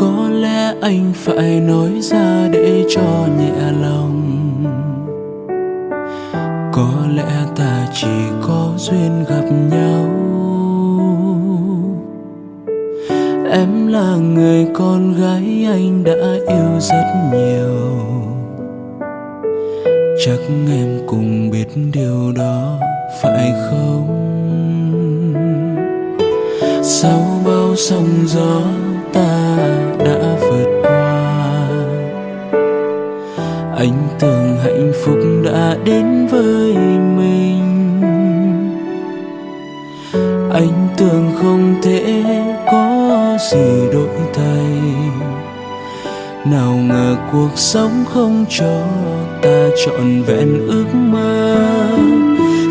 Có lẽ anh phải nói ra để cho nhẹ lòng. Có lẽ ta chỉ có duyên gặp nhau. Em là người con gái anh đã yêu rất nhiều. Chắc em cũng biết điều đó phải không? Sau bao sóng gió ta đã vượt qua. Anh tưởng hạnh phúc đã đến với mình. Anh tưởng không thể có gì đổi thay. Nào ngờ cuộc sống không cho ta trọn vẹn ước mơ.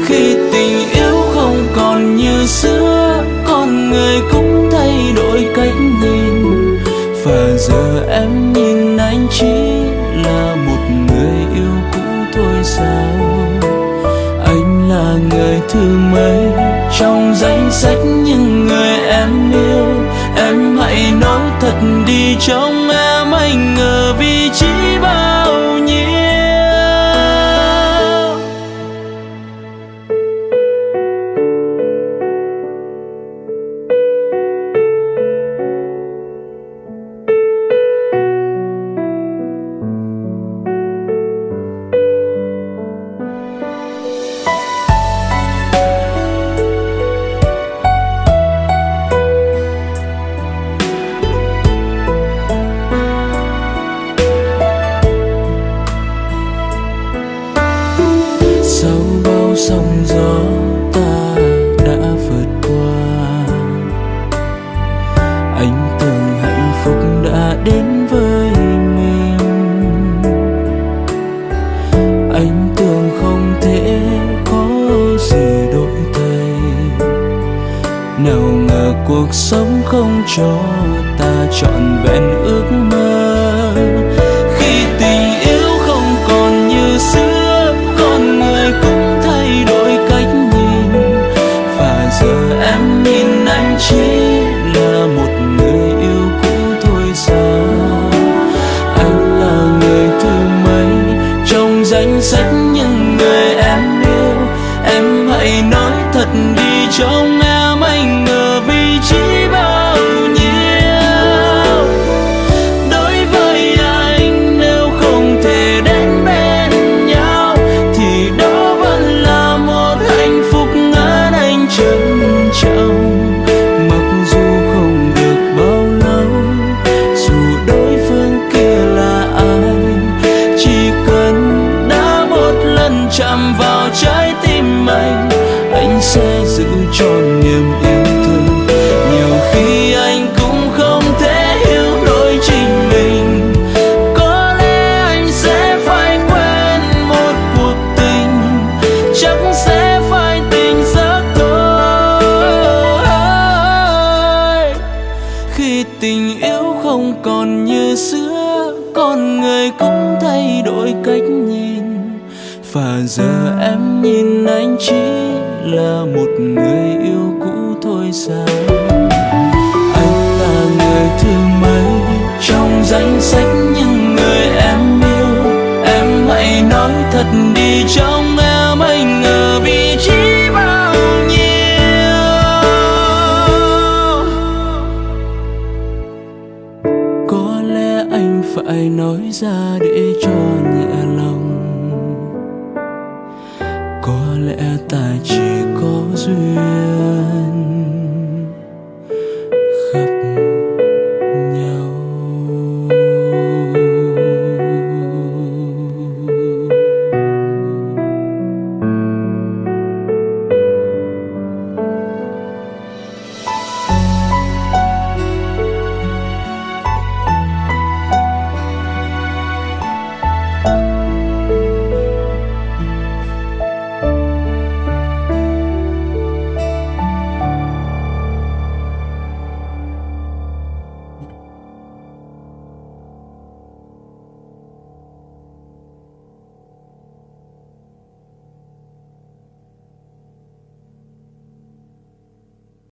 Khi tình yêu không còn như xưa, con người cũng thay đổi cách nhìn. Và giờ em nhìn anh chỉ là một người yêu cũ thôi sao? Anh là người thứ mấy trong danh sách những người em yêu? Em hãy nói thật đi, trong em anh ở vị trí bao nhiêu? Sau bao sóng gió ta đã vượt qua. Anh tưởng hạnh phúc đã đến với mình. Anh tưởng không thể có gì đổi thay. Nào ngờ cuộc sống không cho ta trọn vẹn ước mơ. Khi tình yêu không còn như xưa, con người cũng thay đổi cách nhìn. Và giờ em nhìn anh chỉ là một người yêu cũ thôi sao? Anh là người thứ mấy trong danh sách những người em yêu? Em hãy nói thật đi, trong em anh ở vị trí bao nhiêu? Đối với anh, nếu không thể đến bên nhau thì đó vẫn là một hạnh phúc ngỡ anh trân trọng. Mặc dù không được bao lâu, dù đối phương kia là ai, chỉ cần đã một lần chạm vào trái tim anh sẽ giữ trọn niềm yêu thương. Nhiều khi anh cũng không thể hiểu nổi chính mình. Có lẽ anh sẽ phải quên một cuộc tình, chắc sẽ phải tình giấc thôi. Khi tình yêu không còn như xưa, con người cũng thay đổi cách nhìn. Và giờ em nhìn anh chỉ là một người yêu cũ thôi sao? Anh là người thứ mấy trong danh sách những người em yêu? Em hãy nói thật đi, trong em anh ở vị trí bao nhiêu? Có lẽ anh phải nói ra để cho nhẹ lòng. Có lẽ ta chỉ có duyên